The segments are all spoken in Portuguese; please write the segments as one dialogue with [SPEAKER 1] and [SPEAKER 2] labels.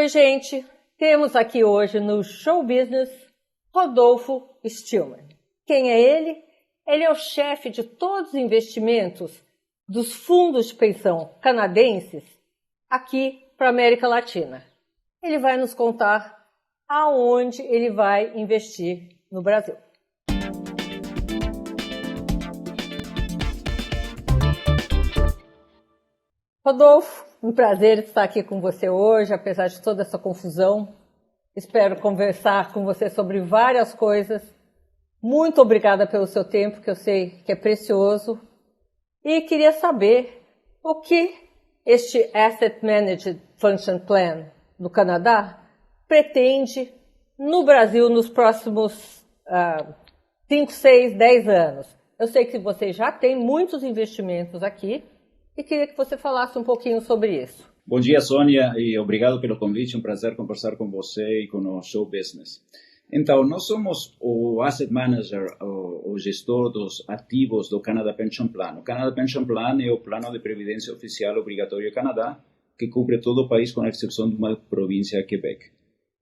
[SPEAKER 1] Oi, gente! Temos aqui hoje no Show Business Rodolfo Stillman. Quem é ele? Ele é o chefe de todos os investimentos dos fundos de pensão canadenses aqui para a América Latina. Ele vai nos contar aonde ele vai investir no Brasil. Rodolfo, um prazer estar aqui com você hoje, apesar de toda essa confusão. Espero conversar com você sobre várias coisas. Muito obrigada pelo seu tempo, que eu sei que é precioso. E queria saber o que este Asset Managed Function Plan do Canadá pretende no Brasil nos próximos 5, 6, 10 anos. Eu sei que você já tem muitos investimentos aqui e queria que você falasse um pouquinho sobre isso.
[SPEAKER 2] Bom dia, Sônia, e obrigado pelo convite. Um prazer conversar com você e com o Show Business. Então, nós somos o Asset Manager, o gestor dos ativos do Canada Pension Plan. O Canada Pension Plan é o plano de previdência oficial obrigatório do Canadá, que cobre todo o país, com exceção de uma província, Quebec.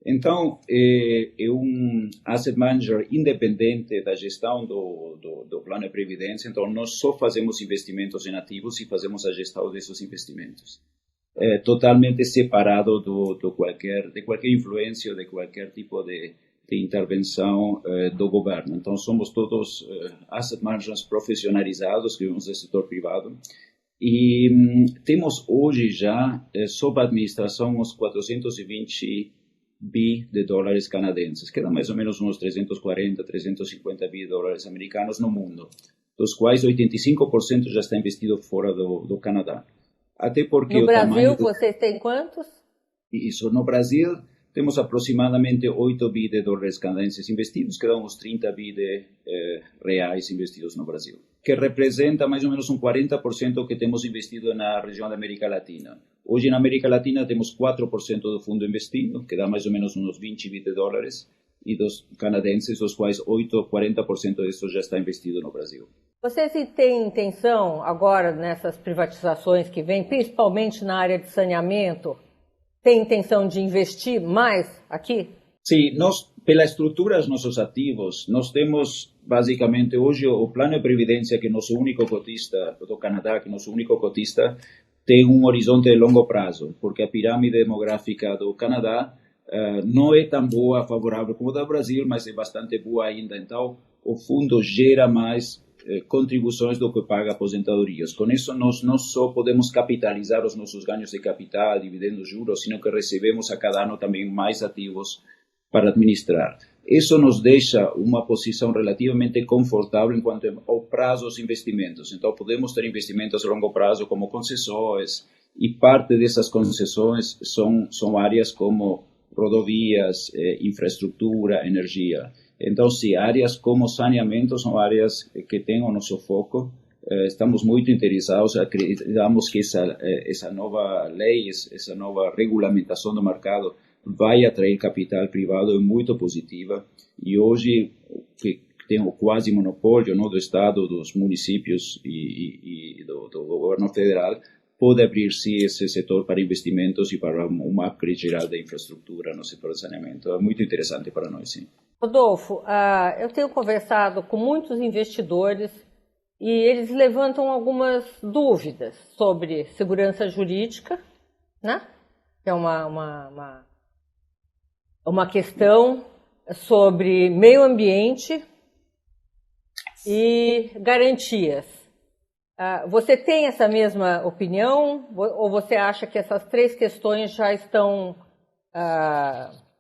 [SPEAKER 2] Então, é um asset manager independente da gestão do plano de previdência. Então, nós só fazemos investimentos em ativos e fazemos a gestão desses investimentos. Totalmente separado de qualquer influência, de qualquer tipo de intervenção do governo. Então, somos todos asset managers profissionalizados, que vivemos do setor privado. E temos hoje já, sob a administração, uns 420 bi de dólares canadenses, que dá mais ou menos uns 340, 350 bi de dólares americanos no mundo, dos quais 85% já está investido fora do Canadá. Até porque
[SPEAKER 1] no Brasil, vocês têm quantos?
[SPEAKER 2] Isso, no Brasil, temos aproximadamente 8 bi de dólares canadenses investidos, que dá uns 30 bi de reais investidos no Brasil, que representa mais ou menos um 40% que temos investido na região da América Latina. Hoje, na América Latina, temos 4% do fundo investido, que dá mais ou menos uns 20 bi de dólares, e dos canadenses, dos quais 40% disso já está investido no Brasil.
[SPEAKER 1] Vocês têm intenção, agora, nessas privatizações que vêm, principalmente na área de saneamento, tem intenção de investir mais aqui?
[SPEAKER 2] Sim, nós, pela estrutura dos nossos ativos, nós temos, basicamente, hoje o plano de previdência, que é nosso único cotista do Canadá, que é nosso único cotista, tem um horizonte de longo prazo, porque a pirâmide demográfica do Canadá não é tão boa, favorável como a do Brasil, mas é bastante boa ainda. Então, o fundo gera mais contribuições do que paga aposentadorias. Com isso, nós não só podemos capitalizar os nossos ganhos de capital, dividendos, juros, sino que recebemos a cada ano também mais ativos para administrar. Isso nos deixa uma posição relativamente confortável enquanto ao prazo dos investimentos. Então, podemos ter investimentos a longo prazo como concessões, e parte dessas concessões são áreas como rodovias, infraestrutura, energia. Então, sim, áreas como saneamento são áreas que têm o nosso foco. Estamos muito interessados, acreditamos que essa nova lei, essa nova regulamentação do mercado vai atrair capital privado, é muito positiva. E hoje, que tem o quase monopólio do Estado, dos municípios e do governo federal, pode abrir-se esse setor para investimentos e para um upgrade geral da infraestrutura no setor de saneamento. É muito interessante para nós, sim.
[SPEAKER 1] Rodolfo, eu tenho conversado com muitos investidores e eles levantam algumas dúvidas sobre segurança jurídica, né? Que é uma questão sobre meio ambiente e garantias. Você tem essa mesma opinião ou você acha que essas três questões já estão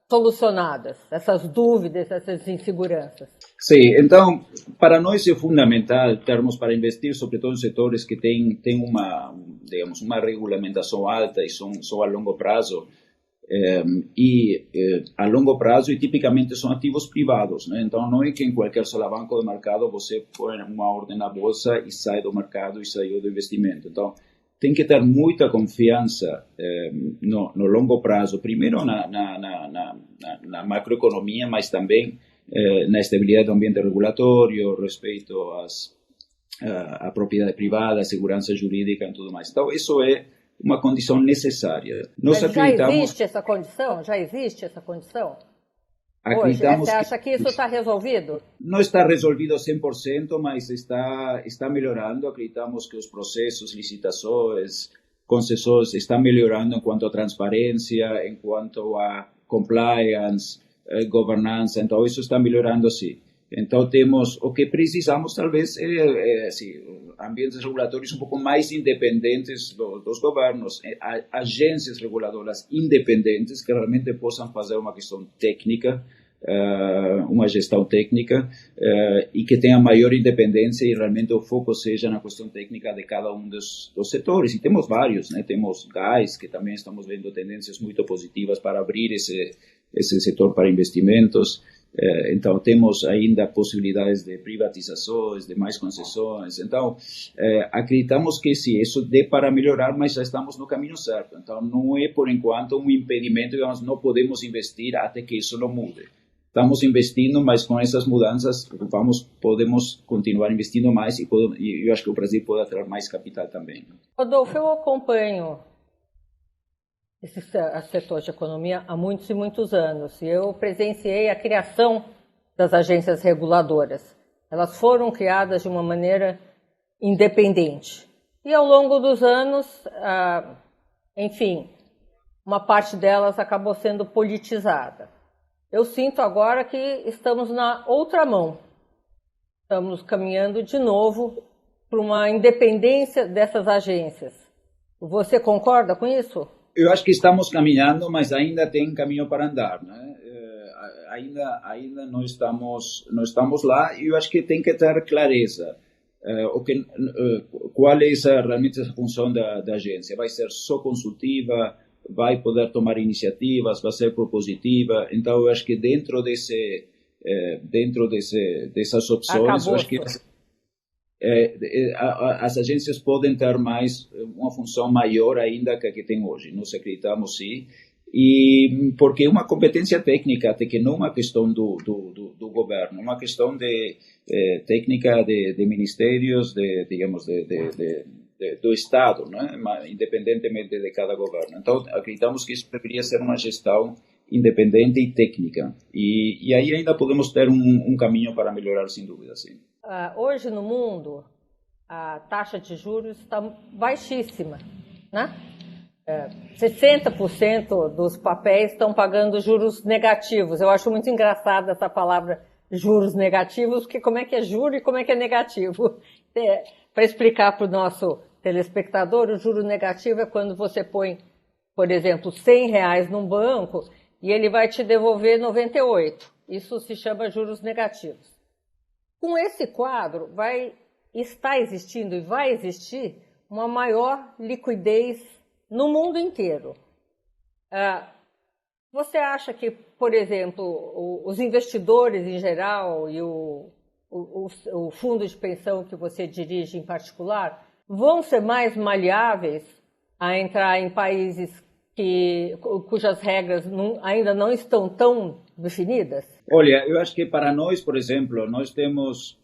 [SPEAKER 1] solucionadas, essas dúvidas, essas inseguranças?
[SPEAKER 2] Sim, então, para nós é fundamental termos para investir, sobretudo em setores que têm uma regulamentação alta e são a longo prazo, a longo prazo e tipicamente são ativos privados, né? Então, não é que em qualquer solavanco do mercado você põe uma ordem na bolsa e sai do mercado e saiu do investimento. Então, tem que ter muita confiança no longo prazo, primeiro na macroeconomia, mas também na estabilidade do ambiente regulatório, respeito à propriedade privada, à segurança jurídica e tudo mais. Então, isso é uma condição necessária. Nós
[SPEAKER 1] Mas
[SPEAKER 2] acreditamos...
[SPEAKER 1] já existe essa condição? Já existe essa condição? Hoje,
[SPEAKER 2] Acreditamos
[SPEAKER 1] você acha que isso está resolvido?
[SPEAKER 2] não está resolvido 100%, mas está melhorando. Acreditamos que os processos, licitações, concessões estão melhorando em quanto a transparência, em quanto a compliance, governança. Então, isso está melhorando, sim. Então, temos o que precisamos, talvez, assim, ambientes regulatórios um pouco mais independentes dos governos, agências reguladoras independentes que realmente possam fazer uma questão técnica, uma gestão técnica, e que tenha maior independência e realmente o foco seja na questão técnica de cada um dos setores. E temos vários, né? Temos gás, que também estamos vendo tendências muito positivas para abrir esse setor para investimentos. Então, temos ainda possibilidades de privatizações, de mais concessões. Então, acreditamos que sim, isso dê para melhorar, mas já estamos no caminho certo. Então, não é, por enquanto, um impedimento, digamos, não podemos investir até que isso não mude. Estamos investindo, mas com essas mudanças podemos continuar investindo mais e eu acho que o Brasil pode atrair mais capital também.
[SPEAKER 1] Rodolfo, eu acompanho esse setor de economia há muitos e muitos anos. E eu presenciei a criação das agências reguladoras. Elas foram criadas de uma maneira independente. E ao longo dos anos, enfim, uma parte delas acabou sendo politizada. Eu sinto agora que estamos na outra mão. Estamos caminhando de novo para uma independência dessas agências. Você concorda com isso?
[SPEAKER 2] Eu acho que estamos caminhando, mas ainda tem caminho para andar, né? Ainda não estamos lá e eu acho que tem que ter clareza. Qual é realmente essa função da agência? Vai ser só consultiva? Vai poder tomar iniciativas? Vai ser propositiva? Então, eu acho que dentro dessas opções, eu acho que as agências podem ter uma função maior ainda que a que tem hoje. Nós acreditamos, sim, e porque é uma competência técnica, até que não é uma questão do governo, uma questão técnica de ministérios, digamos, do Estado, né? Independentemente de cada governo. Então, acreditamos que isso deveria ser uma gestão independente e técnica. E aí ainda podemos ter um caminho para melhorar, sem dúvida, sim.
[SPEAKER 1] Hoje no mundo, a taxa de juros está baixíssima, né? 60% dos papéis estão pagando juros negativos. Eu acho muito engraçada essa palavra juros negativos, porque como é que é juro e como é que é negativo? Para explicar para o nosso telespectador, o juro negativo é quando você põe, por exemplo, R$100 num banco e ele vai te devolver 98. Isso se chama juros negativos. Com esse quadro, está existindo e vai existir uma maior liquidez no mundo inteiro. Você acha que, por exemplo, os investidores em geral e o fundo de pensão que você dirige em particular vão ser mais maleáveis a entrar em países cujas regras ainda não estão tão definidas?
[SPEAKER 2] Olha, eu acho que para nós, por exemplo, nós temos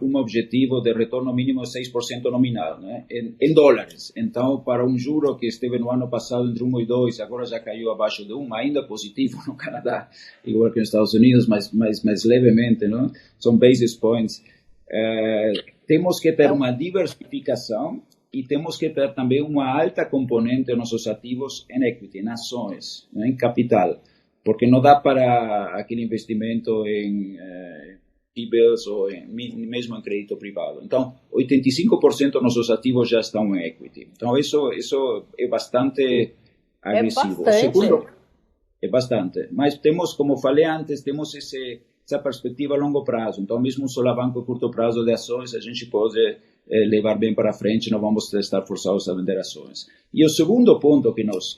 [SPEAKER 2] um objetivo de retorno mínimo de 6% nominal, né? Em dólares. Então, para um juro que esteve no ano passado entre 1 e 2, agora já caiu abaixo de 1, ainda positivo no Canadá, igual que nos Estados Unidos, mas levemente, não? São basis points. Temos que ter uma diversificação e temos que ter também uma alta componente de nossos ativos em equity, em ações, né? Em capital, porque não dá para aquele investimento em T-bills ou mesmo em crédito privado. Então, 85% dos nossos ativos já estão em equity. Então, isso é bastante agressivo.
[SPEAKER 1] É bastante.
[SPEAKER 2] Segundo, é bastante. Mas temos, como falei antes, temos essa perspectiva a longo prazo. Então, mesmo um solavanco a curto prazo de ações, a gente pode levar bem para frente, não vamos estar forçados a vender ações. E o segundo ponto que nos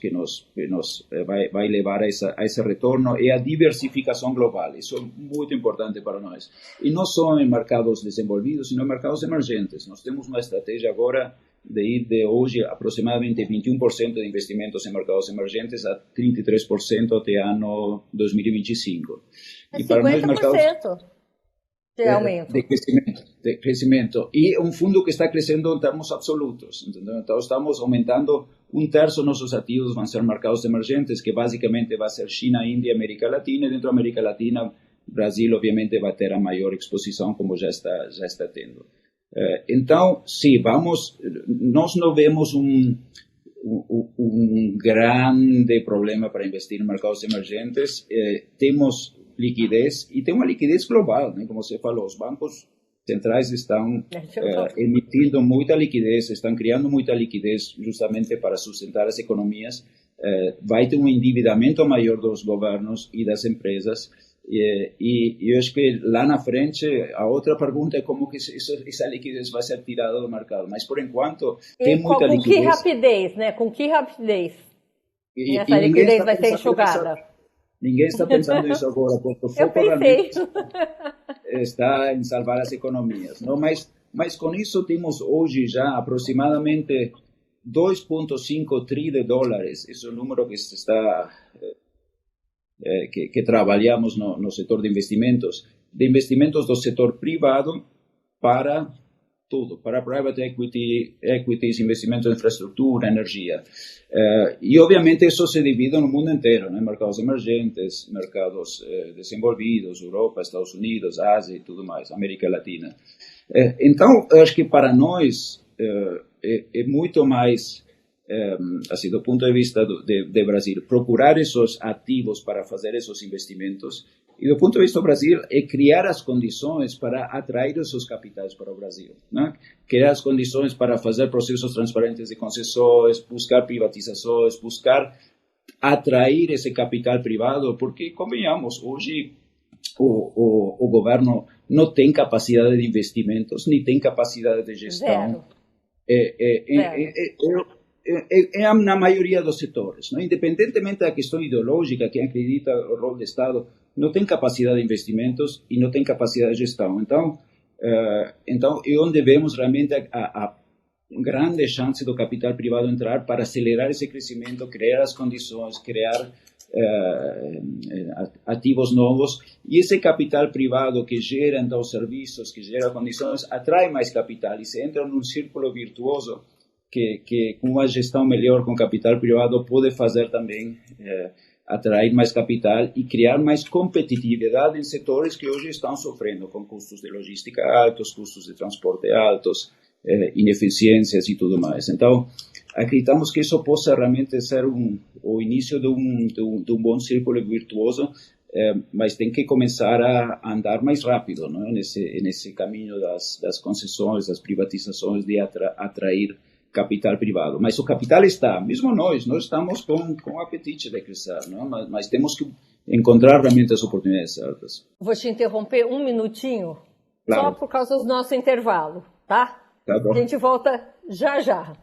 [SPEAKER 2] vai levar a esse retorno é a diversificação global. Isso é muito importante para nós. E não só em mercados desenvolvidos, sino em mercados emergentes. Nós temos uma estratégia agora de ir de hoje aproximadamente 21% de investimentos em mercados emergentes a 33% até ano 2025.
[SPEAKER 1] É 50%. de aumento.
[SPEAKER 2] De crescimento. E um fundo que está crescendo em termos absolutos. Entendeu? Então, estamos aumentando 1/3 dos nossos ativos vão ser mercados emergentes, que basicamente vai ser China, Índia, América Latina. E dentro da América Latina, Brasil, obviamente, vai ter a maior exposição, como já está tendo. Então, sim, nós não vemos um grande problema para investir em mercados emergentes. Temos liquidez, e tem uma liquidez global, né? Como você falou, os bancos centrais estão emitindo muita liquidez, estão criando muita liquidez justamente para sustentar as economias. Vai ter um endividamento maior dos governos e das empresas, e eu acho que lá na frente a outra pergunta é como que essa liquidez vai ser tirada do mercado, mas por enquanto tem muita liquidez.
[SPEAKER 1] Com que rapidez, né? Com que rapidez essa liquidez vai ser enxugada?
[SPEAKER 2] Ninguém está pensando nisso agora, porque o foco realmente está em salvar as economias. Não? Mas com isso temos hoje já aproximadamente 2,5 trilhões de dólares. Esse é o número que está que trabalhamos no setor de investimentos do setor privado para tudo, para private equities, investimentos em infraestrutura, energia. E, obviamente, isso se divide no mundo inteiro, né? Mercados emergentes, mercados desenvolvidos, Europa, Estados Unidos, Ásia e tudo mais, América Latina. Então, acho que para nós é muito mais, assim, do ponto de vista de Brasil, procurar esses ativos para fazer esses investimentos. E do ponto de vista do Brasil, é criar as condições para atrair esses capitais para o Brasil, né? Criar as condições para fazer processos transparentes de concessões, buscar privatizações, buscar atrair esse capital privado, porque, convenhamos, hoje o governo não tem capacidade de investimentos, nem tem capacidade de gestão. Na maioria dos setores, não? Independentemente da questão ideológica, quem acredita no rol do Estado não tem capacidade de investimentos e não tem capacidade de gestão. Então é onde vemos realmente a grande chance do capital privado entrar para acelerar esse crescimento, criar as condições, criar ativos novos, e esse capital privado que gera então serviços, que gera condições, atrai mais capital e se entra num círculo virtuoso que com uma gestão melhor com capital privado pode fazer também atrair mais capital e criar mais competitividade em setores que hoje estão sofrendo com custos de logística altos, custos de transporte altos, ineficiências e tudo mais. Então, acreditamos que isso possa realmente ser o início de um bom círculo virtuoso, mas tem que começar a andar mais rápido, não é? Nesse caminho das concessões, das privatizações, de atrair capital privado. Mas o capital está, mesmo nós estamos com apetite de crescer, não? Mas temos que encontrar realmente as oportunidades certas.
[SPEAKER 1] Vou te interromper um minutinho,
[SPEAKER 2] claro.
[SPEAKER 1] Só por causa do nosso intervalo, tá?
[SPEAKER 2] Tá bom.
[SPEAKER 1] A gente volta já.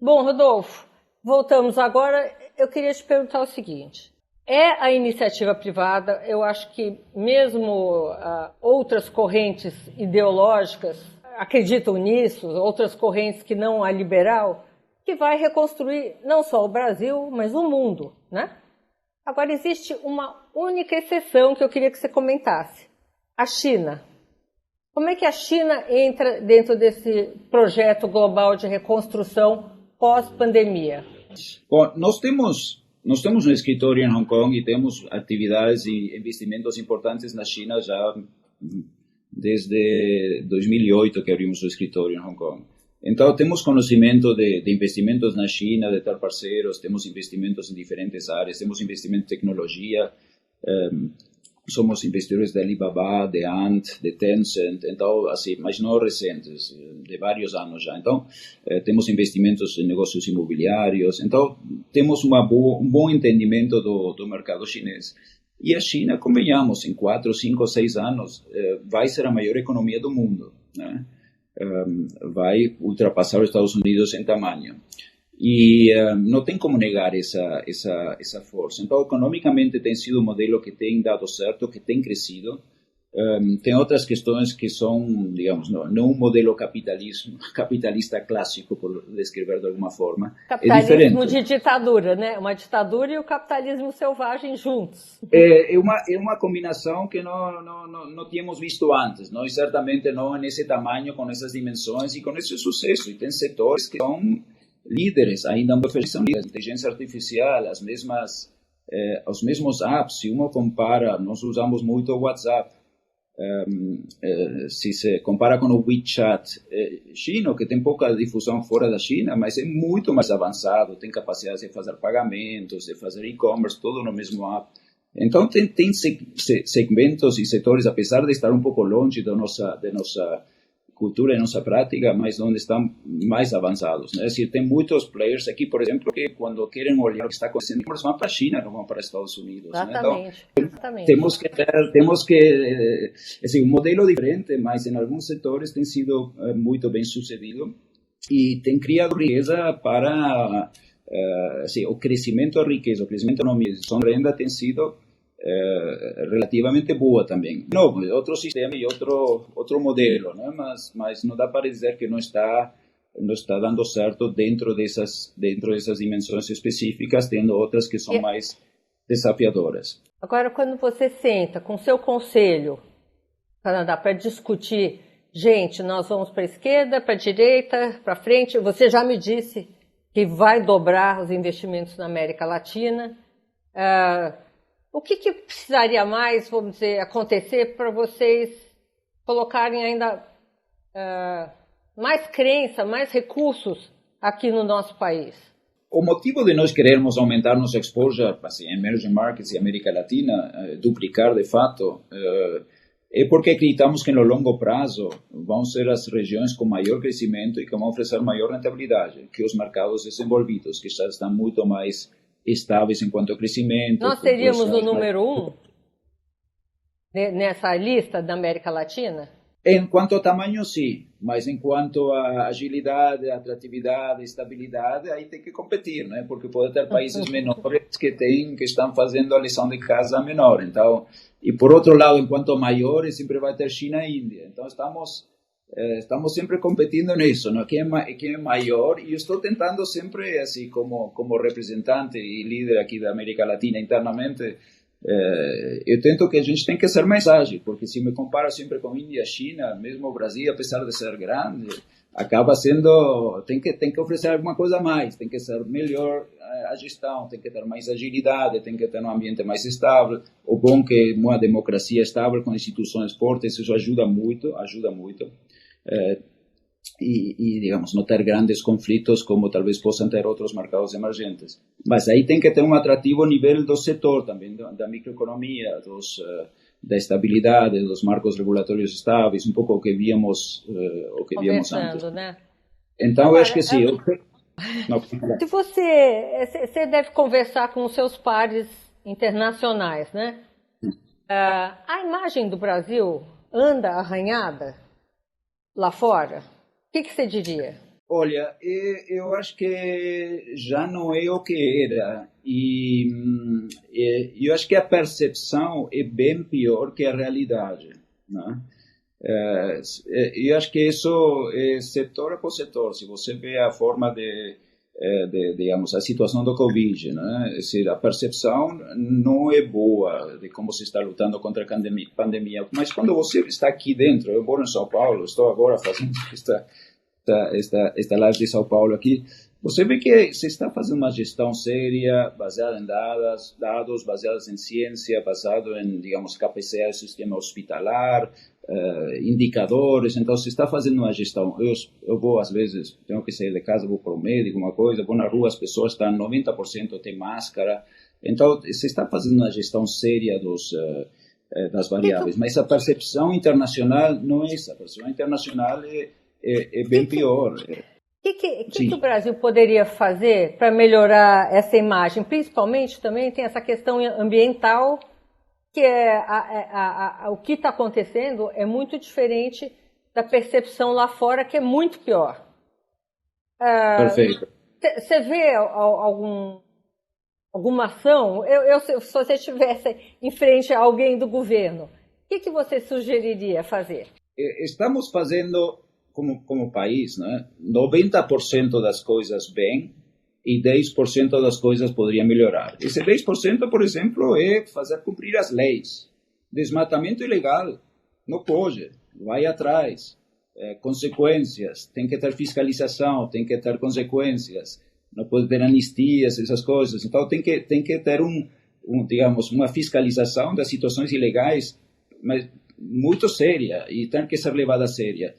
[SPEAKER 1] Bom, Rodolfo, voltamos agora. Eu queria te perguntar o seguinte. A iniciativa privada, eu acho que mesmo outras correntes ideológicas acreditam nisso, outras correntes que não a liberal, que vai reconstruir não só o Brasil, mas o mundo, né? Agora, existe uma única exceção que eu queria que você comentasse. A China. Como é que a China entra dentro desse projeto global de reconstrução pós-pandemia?
[SPEAKER 2] Bom, nós temos um escritório em Hong Kong e temos atividades e investimentos importantes na China já desde 2008 que abrimos o escritório em Hong Kong. Então, temos conhecimento de investimentos na China, de ter parceiros, temos investimentos em diferentes áreas, temos investimento em tecnologia, somos investidores de Alibaba, de Ant, de Tencent, então, assim, mas não recentes, de vários anos já. Então, temos investimentos em negócios imobiliários, então, temos um bom entendimento do mercado chinês. E a China, convenhamos, em 4, 5, 6 anos, vai ser a maior economia do mundo, né? Vai ultrapassar os Estados Unidos em tamanho. E não tem como negar essa força. Então, economicamente, tem sido um modelo que tem dado certo, que tem crescido. Tem outras questões que são, digamos, não um modelo capitalista clássico, por descrever de alguma forma.
[SPEAKER 1] Capitalismo de ditadura, né? Uma ditadura e o capitalismo selvagem juntos.
[SPEAKER 2] É uma combinação que não tínhamos visto antes, não? E certamente não nesse tamanho, com essas dimensões e com esse sucesso. E tem setores que são líderes, ainda são líderes. Inteligência artificial, os mesmos apps. Se uno compara, nós usamos muito o WhatsApp. Se se compara com o WeChat chino, que tem pouca difusão fora da China, mas é muito mais avançado, tem capacidade de fazer pagamentos, de fazer e-commerce, tudo no mesmo app. Então tem segmentos e setores, apesar de estar um pouco longe da nossa cultura e nossa prática, mas onde estão mais avançados, né? É decir, tem muitos players aqui, por exemplo, que quando querem olhar o que está acontecendo, eles vão para a China, não vão para os Estados Unidos.
[SPEAKER 1] Exatamente.
[SPEAKER 2] Né? Então,
[SPEAKER 1] exatamente.
[SPEAKER 2] temos que assim, um modelo diferente, mas em alguns setores tem sido muito bem sucedido e tem criado riqueza para assim, o crescimento da riqueza, o crescimento da economia, de renda tem sido relativamente boa também. Não, outro sistema e outro modelo, né? Mas não dá para dizer que não está dando certo dentro dessas dimensões específicas, tendo outras que são mais desafiadoras.
[SPEAKER 1] Agora, quando você senta com o seu conselho, Canadá, para discutir, gente, nós vamos para a esquerda, para a direita, para frente, você já me disse que vai dobrar os investimentos na América Latina. O que precisaria mais, vamos dizer, acontecer para vocês colocarem ainda mais crença, mais recursos aqui no nosso país?
[SPEAKER 2] O motivo de nós querermos aumentar nossa exposure assim, em emerging markets e América Latina, duplicar de fato, é porque acreditamos que no longo prazo vão ser as regiões com maior crescimento e que vão oferecer maior rentabilidade que os mercados desenvolvidos, que já estão muito mais estáveis enquanto ao crescimento.
[SPEAKER 1] Nós seríamos o número 1 nessa lista da América Latina?
[SPEAKER 2] Em quanto ao tamanho, sim, mas em quanto à agilidade, atratividade, estabilidade, aí tem que competir, né? Porque pode ter países menores que estão fazendo a lição de casa menor. Então, e por outro lado, enquanto maiores, sempre vai ter China e Índia. Então, estamos sempre competindo nisso, ¿no? Quem é maior, e eu estou tentando sempre, assim, como representante e líder aqui da América Latina internamente, eu tento que a gente tem que ser mais ágil, porque se me comparo sempre com Índia, China, mesmo o Brasil, apesar de ser grande, acaba sendo, tem que oferecer alguma coisa a mais, tem que ser melhor a gestão, tem que ter mais agilidade, tem que ter um ambiente mais estável. O bom é que uma democracia estável com instituições fortes, isso ajuda muito. E, digamos, não ter grandes conflitos como talvez possam ter outros mercados emergentes. Mas aí tem que ter um atrativo nível do setor também, da microeconomia, da estabilidade, dos marcos regulatórios estáveis, um pouco o que víamos antes.
[SPEAKER 1] Né?
[SPEAKER 2] Então, eu acho que sim.
[SPEAKER 1] Se você deve conversar com os seus pares internacionais, né? A imagem do Brasil anda arranhada lá fora? O que você diria?
[SPEAKER 2] Olha, eu acho que já não é o que era. E eu acho que a percepção é bem pior que a realidade, né? Eu acho que isso é setor por setor. Se você vê a forma digamos, a situação do Covid, né? A percepção não é boa de como se está lutando contra a pandemia. Mas quando você está aqui dentro, eu moro em São Paulo, estou agora fazendo esta live de São Paulo aqui, você vê que se está fazendo uma gestão séria, baseada em dados baseados em ciência, baseado em, digamos, KPCA, sistema hospitalar, indicadores. Então, se está fazendo uma gestão, eu vou, às vezes, tenho que sair de casa, vou para o médico, uma coisa, vou na rua, as pessoas estão, 90% tem máscara. Então, se está fazendo uma gestão séria das variáveis. Mas a percepção internacional não é essa. A percepção internacional é bem pior.
[SPEAKER 1] O que o Brasil poderia fazer para melhorar essa imagem? Principalmente também tem essa questão ambiental, que o que está acontecendo é muito diferente da percepção lá fora, que é muito pior.
[SPEAKER 2] Perfeito.
[SPEAKER 1] Você vê alguma ação? Se você estivesse em frente a alguém do governo, que você sugeriria fazer?
[SPEAKER 2] Estamos fazendo, como país, né, 90% das coisas bem e 10% das coisas poderiam melhorar. Esse 10%, por exemplo, é fazer cumprir as leis. Desmatamento ilegal, não pode, vai atrás. Consequências, tem que ter fiscalização, tem que ter consequências, não pode ter anistias, essas coisas. Então, tem que ter digamos, uma fiscalização das situações ilegais, mas muito séria, e tem que ser levada a séria.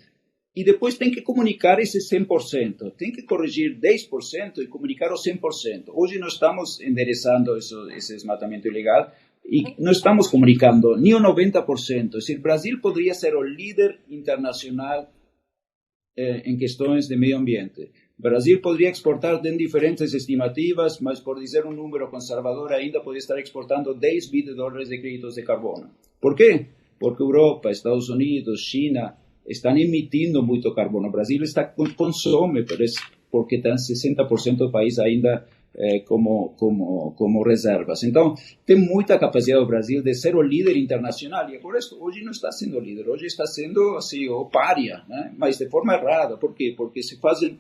[SPEAKER 2] E depois tem que comunicar esse 100%, tem que corrigir 10% e comunicar o 100%. Hoje nós estamos endereçando esse desmatamento ilegal e não estamos comunicando nem o 90%. O Brasil poderia ser o líder internacional em questões de meio ambiente. O Brasil poderia exportar, tem diferentes estimativas, mas por dizer um número conservador, ainda poderia estar exportando 10 bi de dólares de créditos de carbono. Por quê? Porque Europa, Estados Unidos, China estão emitindo muito carbono. O Brasil consome, porque tem 60% do país ainda como reservas. Então, tem muita capacidade do Brasil de ser o líder internacional. E agora, hoje não está sendo líder, hoje está sendo assim, o pária, né? Mas de forma errada. Por quê? Porque se fazem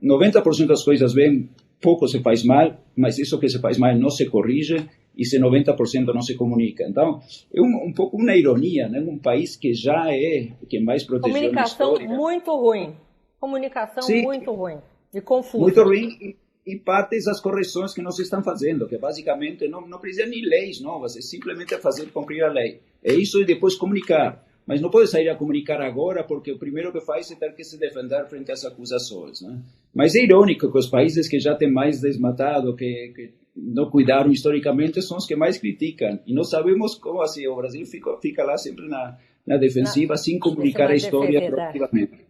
[SPEAKER 2] 90% das coisas bem, pouco se faz mal, mas isso que se faz mal não se corrige, e esse 90% não se comunica. Então, é um pouco uma ironia, né? Um país que já é quem mais protegeu na história.
[SPEAKER 1] Comunicação muito ruim. Comunicação
[SPEAKER 2] Sim,
[SPEAKER 1] muito ruim e confusa.
[SPEAKER 2] muito ruim, e parte das correções que nós estamos fazendo, que basicamente não precisa nem leis novas, é simplesmente fazer cumprir a lei. É isso e depois comunicar. Mas não pode sair a comunicar agora, porque o primeiro que faz é ter que se defender frente às acusações, né? Mas é irônico que os países que já têm mais desmatado, que não cuidaram historicamente, são os que mais criticam. E nós sabemos como assim, o Brasil fica lá sempre na defensiva, sem comunicar a história proativamente.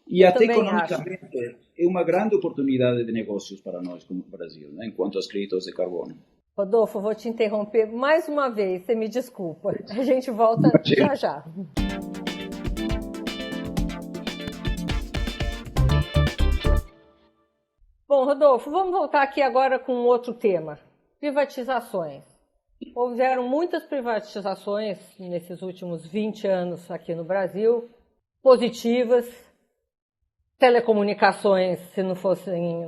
[SPEAKER 2] E até economicamente, é uma grande oportunidade de negócios para nós, como Brasil, né, enquanto aos créditos de carbono.
[SPEAKER 1] Rodolfo, vou te interromper mais uma vez, você me desculpa. A gente volta já já. Bom, Rodolfo, vamos voltar aqui agora com outro tema. Privatizações. Houveram muitas privatizações nesses últimos 20 anos aqui no Brasil, positivas. Telecomunicações, se não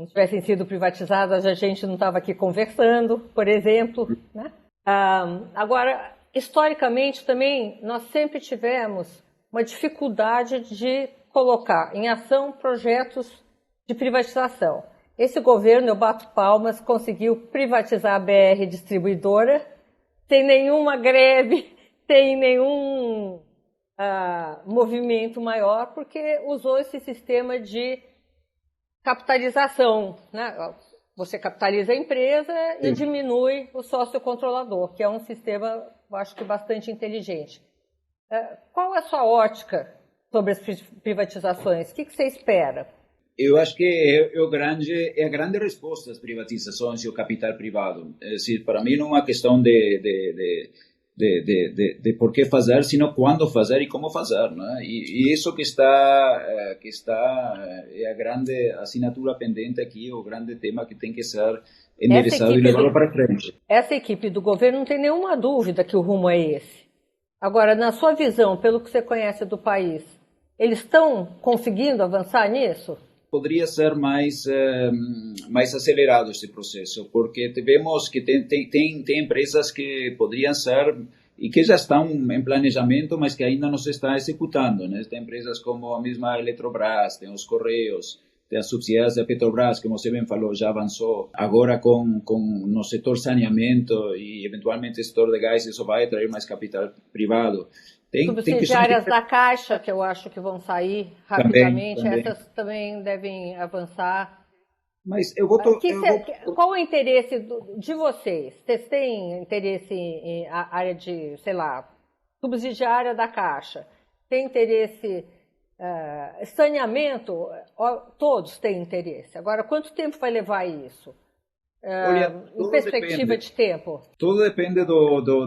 [SPEAKER 1] tivessem sido privatizadas, a gente não estava aqui conversando, por exemplo, né? Agora, historicamente também, nós sempre tivemos uma dificuldade de colocar em ação projetos de privatização. Esse governo, eu bato palmas, conseguiu privatizar a BR Distribuidora, sem nenhuma greve, sem nenhum movimento maior, porque usou esse sistema de capitalização, né? Você capitaliza a empresa e diminui o sócio controlador, que é um sistema, eu acho que bastante inteligente. Qual é a sua ótica sobre as privatizações? O que você espera?
[SPEAKER 2] Eu acho que é a grande resposta às privatizações e o capital privado. É decir, para mim não é uma questão de por que fazer, sino quando fazer e como fazer, né? E isso que está é a grande assinatura pendente aqui, o grande tema que tem que ser endereçado e levado para frente.
[SPEAKER 1] Essa equipe do governo não tem nenhuma dúvida que o rumo é esse. Agora, na sua visão, pelo que você conhece do país, eles estão conseguindo avançar nisso?
[SPEAKER 2] Poderia ser mais acelerado esse processo, porque vemos que tem empresas que poderiam ser e que já estão em planejamento, mas que ainda não se está executando, né? Tem empresas como a mesma Eletrobras, tem os Correios, tem as subsidiárias da Petrobras, como você bem falou, já avançou. Agora no setor saneamento e eventualmente setor de gás, isso vai atrair mais capital privado.
[SPEAKER 1] Subsidiárias da Caixa, que eu acho que vão sair rapidamente, também. Essas também devem avançar.
[SPEAKER 2] Mas
[SPEAKER 1] qual é o interesse de vocês? Vocês têm interesse em área de, sei lá, subsidiária da Caixa? Tem interesse saneamento? Todos têm interesse. Agora, quanto tempo vai levar isso?
[SPEAKER 2] Olha,
[SPEAKER 1] em perspectiva de tempo?
[SPEAKER 2] Tudo depende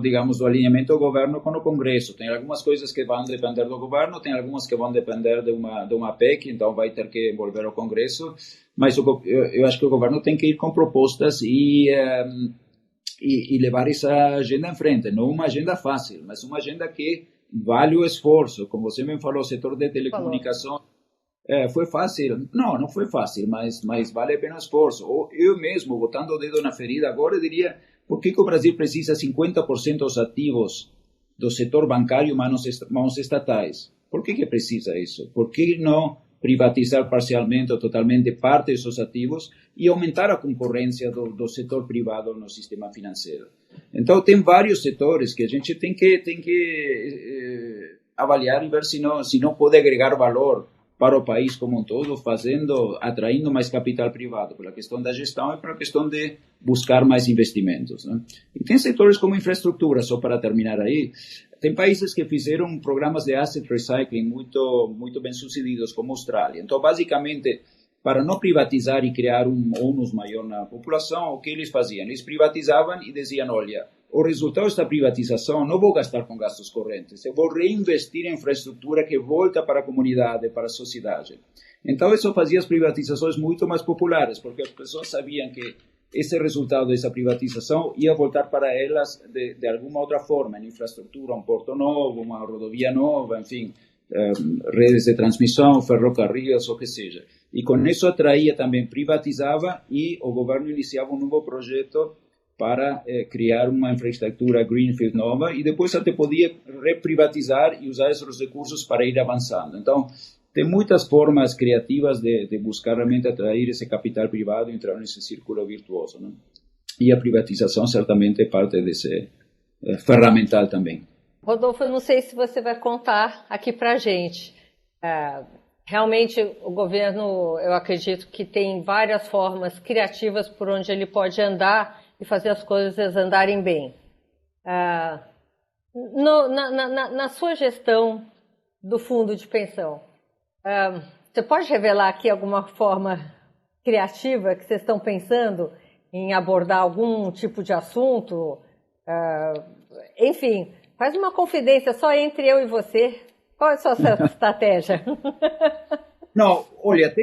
[SPEAKER 2] digamos, do alinhamento do governo com o Congresso. Tem algumas coisas que vão depender do governo, tem algumas que vão depender de uma PEC, então vai ter que envolver o Congresso, mas eu acho que o governo tem que ir com propostas e levar essa agenda em frente. Não uma agenda fácil, mas uma agenda que vale o esforço. Como você me falou, o setor de telecomunicação foi fácil. Não foi fácil, mas vale a pena o esforço. Ou eu mesmo, botando o dedo na ferida agora, eu diria, por que o Brasil precisa 50% dos ativos do setor bancário mãos estatais? Por que precisa isso? Por que não privatizar parcialmente ou totalmente parte desses ativos e aumentar a concorrência do setor privado no sistema financeiro? Então, tem vários setores que a gente tem que avaliar e ver se não pode agregar valor para o país como um todo, atraindo mais capital privado, pela questão da gestão e pela questão de buscar mais investimentos, né? E tem setores como infraestrutura, só para terminar aí, tem países que fizeram programas de asset recycling muito bem sucedidos, como a Austrália. Então, basicamente, para não privatizar e criar ônus maior na população, o que eles faziam? Eles privatizavam e diziam, olha, o resultado desta privatização não vou gastar com gastos correntes, eu vou reinvestir em infraestrutura que volta para a comunidade, para a sociedade. Então, isso fazia as privatizações muito mais populares, porque as pessoas sabiam que esse resultado dessa privatização ia voltar para elas de alguma outra forma, em infraestrutura, um porto novo, uma rodovia nova, enfim, redes de transmissão, ferrocarris, o que seja. E com isso atraía também, privatizava e o governo iniciava um novo projeto para criar uma infraestrutura greenfield nova e depois até podia reprivatizar e usar esses recursos para ir avançando. Então, tem muitas formas criativas de buscar realmente atrair esse capital privado e entrar nesse círculo virtuoso, né? E a privatização certamente é parte desse ferramental também.
[SPEAKER 1] Rodolfo, eu não sei se você vai contar aqui para a gente. Realmente, o governo, eu acredito que tem várias formas criativas por onde ele pode andar e fazer as coisas andarem bem. Na sua gestão do fundo de pensão, você pode revelar aqui alguma forma criativa que vocês estão pensando em abordar algum tipo de assunto? Enfim, faz uma confidência só entre eu e você. Qual é a sua estratégia?
[SPEAKER 2] Não, olha,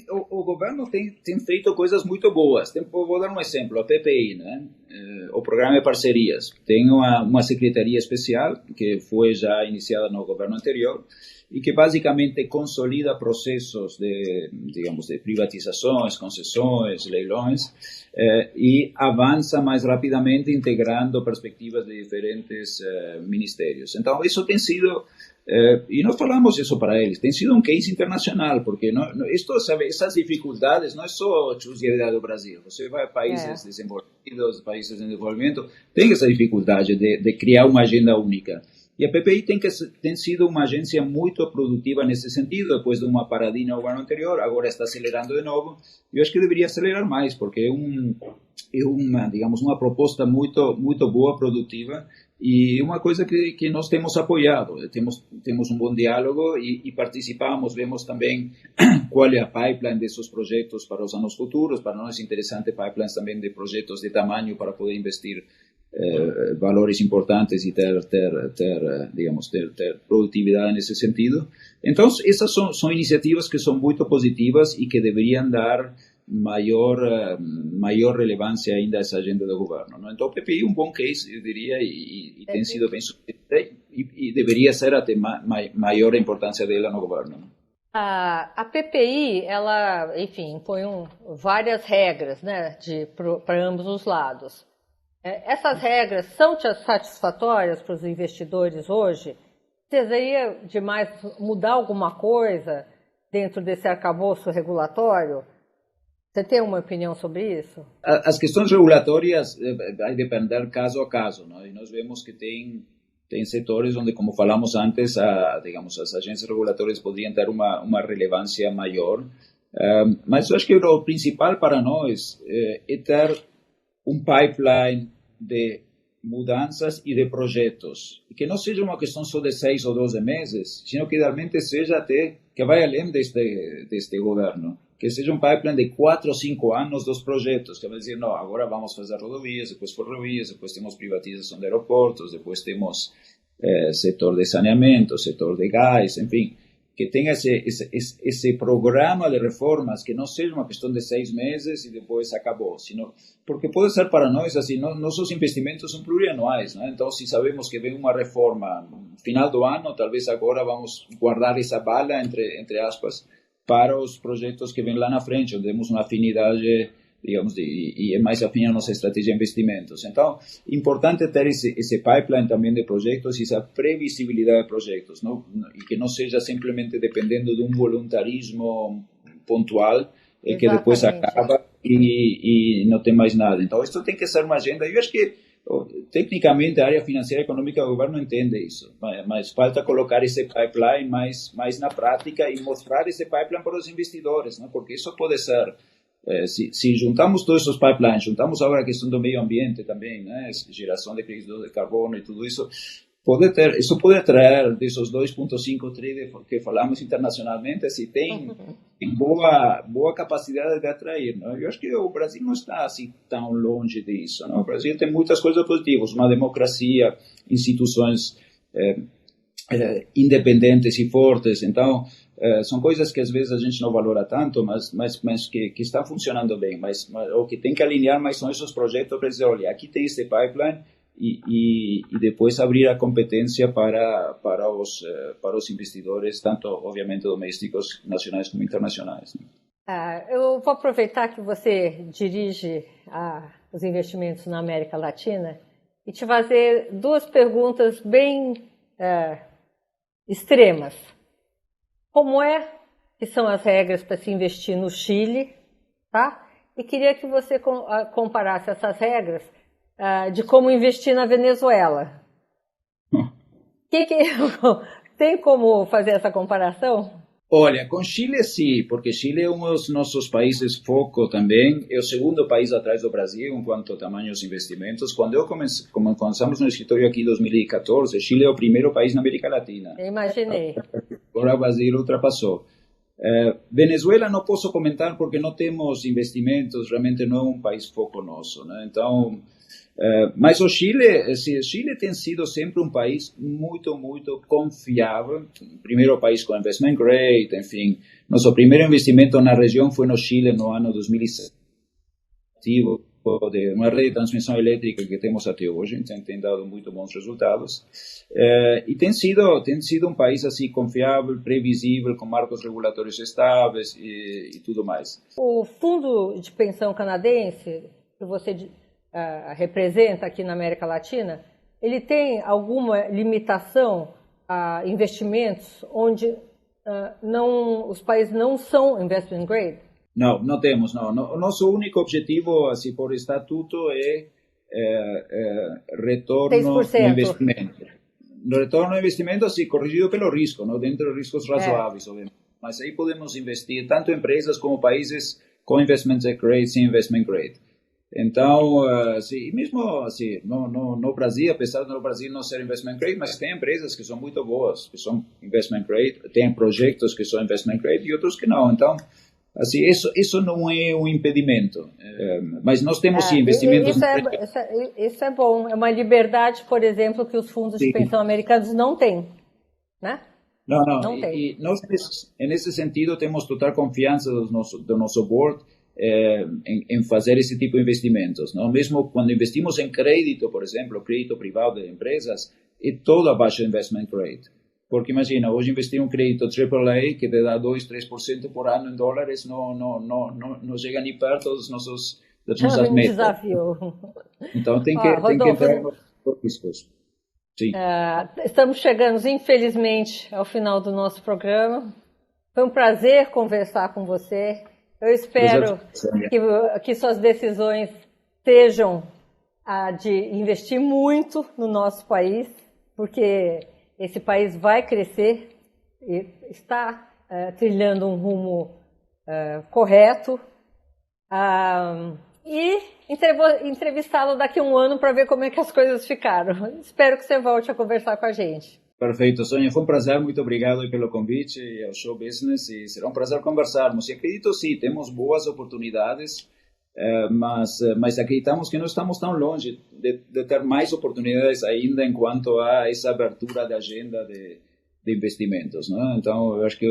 [SPEAKER 2] o governo tem feito coisas muito boas. Vou dar um exemplo, a PPI, né? O Programa de Parcerias. Tem uma secretaria especial que foi já iniciada no governo anterior e que basicamente consolida processos de privatizações, concessões, leilões e avança mais rapidamente integrando perspectivas de diferentes ministérios. Então, isso tem sido... e nós falamos isso para eles, tem sido um case internacional, porque essas dificuldades não é só exclusividade do Brasil. Você vai a países desenvolvidos, países em desenvolvimento, tem essa dificuldade de criar uma agenda única. E a PPI tem sido uma agência muito produtiva nesse sentido, depois de uma paradinha no ano anterior, agora está acelerando de novo. Eu acho que deveria acelerar mais, porque é uma proposta muito boa, produtiva, e uma coisa que nós temos apoiado. Temos um bom diálogo e participamos, vemos também qual é a pipeline desses projetos para os anos futuros. Para nós é interessante pipelines também de projetos de tamanho para poder investir valores importantes e ter produtividade nesse sentido. Então, essas são iniciativas que são muito positivas e que deveriam dar maior relevância ainda a essa agenda do governo, não? Então, o PPI é um bom case, eu diria, e tem sido bem sucedida e deveria ser até maior a importância dela no governo, não?
[SPEAKER 1] A PPI, ela, enfim, impõe várias regras, né, para ambos os lados. Essas regras são satisfatórias para os investidores hoje? Precisaria demais mudar alguma coisa dentro desse arcabouço regulatório? Você tem uma opinião sobre isso?
[SPEAKER 2] As questões regulatórias vai depender caso a caso, não? E nós vemos que tem setores onde, como falamos antes, as agências regulatórias poderiam ter uma relevância maior. Mas eu acho que o principal para nós é ter um pipeline de mudanças e de projetos, que não seja uma questão só de 6 ou 12 meses, sino que realmente seja até que vai além deste governo, que seja um pipeline de 4 ou 5 anos dos projetos, que vai dizer, não, agora vamos fazer rodovias, depois ferrovias, depois temos privatização de aeroportos, depois temos setor de saneamento, setor de gás, enfim. que tenha esse programa de reformas, que não seja uma questão de 6 meses e depois acabou, sino, porque pode ser para nós assim, nossos investimentos são plurianuais, né? Então, se sabemos que vem uma reforma no final do ano, talvez agora vamos guardar essa bala, entre aspas, para os projetos que vêm lá na frente, onde temos uma afinidade, digamos, e é mais afim a nossa estratégia de investimentos. Então, importante ter esse pipeline também de projetos e essa previsibilidade de projetos, não? E que não seja simplesmente dependendo de um voluntarismo pontual, que depois acaba e não tem mais nada. Então, isso tem que ser uma agenda. Eu acho que, tecnicamente, a área financeira e econômica do governo entende isso, mas falta colocar esse pipeline mais na prática e mostrar esse pipeline para os investidores, não? Porque isso pode ser... Se juntamos todos esses pipelines, juntamos agora a questão do meio ambiente também, né, geração de créditos de carbono e tudo isso, isso pode trazer desses 2,5 trilhões que falamos internacionalmente, se tem boa capacidade de atrair, não? Eu acho que o Brasil não está assim tão longe disso, não? O Brasil tem muitas coisas positivas, uma democracia, instituições independentes e fortes, então são coisas que às vezes a gente não valora tanto, mas que estão funcionando bem, ou que tem que alinhar mais são esses projetos para dizer, olha, aqui tem este pipeline e depois abrir a competência para os investidores, tanto obviamente domésticos, nacionais como internacionais, né?
[SPEAKER 1] Eu vou aproveitar que você dirige os investimentos na América Latina e te fazer duas perguntas bem extremas. Como que são as regras para se investir no Chile, tá? E queria que você comparasse essas regras de como investir na Venezuela. Tem como fazer essa comparação?
[SPEAKER 2] Olha, com Chile sim, porque Chile é um dos nossos países foco também, é o segundo país atrás do Brasil em quanto a tamanho dos investimentos. Quando começamos no escritório aqui em 2014, Chile é o primeiro país na América Latina.
[SPEAKER 1] Eu imaginei.
[SPEAKER 2] Agora o Brasil ultrapassou. Venezuela não posso comentar porque não temos investimentos, realmente não é um país foco nosso, né? Então, mas o Chile tem sido sempre um país muito, muito confiável. Primeiro país com investment grade, enfim. Nosso primeiro investimento na região foi no Chile no ano 2007, de uma rede de transmissão elétrica que temos até hoje, então tem dado muito bons resultados. E tem sido um país assim confiável, previsível, com marcos regulatórios estáveis e tudo mais.
[SPEAKER 1] O fundo de pensão canadense que você representa aqui na América Latina, ele tem alguma limitação a investimentos onde os países não são investment grade?
[SPEAKER 2] Não temos, não. O nosso único objetivo, assim, por estatuto, é retorno
[SPEAKER 1] 6%.
[SPEAKER 2] no investimento. No retorno no investimento, assim, corrigido pelo risco, não? Dentro de riscos razoáveis, obviamente. Mas aí podemos investir tanto em empresas como países com investment grade, sem investment grade. Então, assim, mesmo assim, no Brasil, apesar do Brasil não ser investment grade, mas tem empresas que são muito boas, que são investment grade, tem projetos que são investment grade e outros que não. Então, assim, isso não é um impedimento, mas nós temos sim investimentos...
[SPEAKER 1] Isso é bom, é uma liberdade, por exemplo, que os fundos de pensão americanos não têm, né?
[SPEAKER 2] Não tem. E nós, nesse sentido, temos total confiança do nosso board em fazer esse tipo de investimentos, não? Mesmo quando investimos em crédito, por exemplo, crédito privado de empresas, é todo abaixo do investment grade. Porque imagina, hoje investir um crédito AAA que te dá 2-3% por ano em dólares não chega nem perto das nossas metas.
[SPEAKER 1] Desafio.
[SPEAKER 2] Então tem que entrar nos riscos. Sim.
[SPEAKER 1] Estamos chegando, infelizmente, ao final do nosso programa. Foi um prazer conversar com você. Eu espero que suas decisões sejam de investir muito no nosso país, porque esse país vai crescer e está trilhando um rumo correto. E entrevistá-lo daqui a um ano para ver como é que as coisas ficaram. Espero que você volte a conversar com a gente.
[SPEAKER 2] Perfeito, Sônia. Foi um prazer. Muito obrigado pelo convite ao Show Business e será um prazer conversarmos. E acredito, sim, temos boas oportunidades, mas acreditamos que não estamos tão longe de ter mais oportunidades ainda enquanto há essa abertura da agenda de de investimentos, né? Então, eu acho que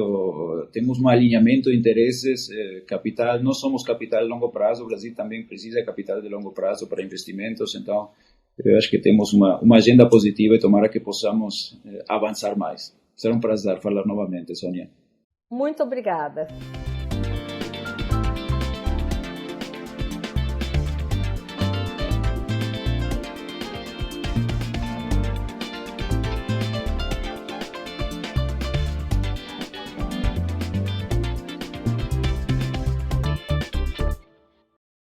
[SPEAKER 2] temos um alinhamento de interesses, capital, nós somos capital de longo prazo, o Brasil também precisa de capital de longo prazo para investimentos, então eu acho que temos uma agenda positiva e tomara que possamos avançar mais. Será um prazer falar novamente, Sônia.
[SPEAKER 1] Muito obrigada.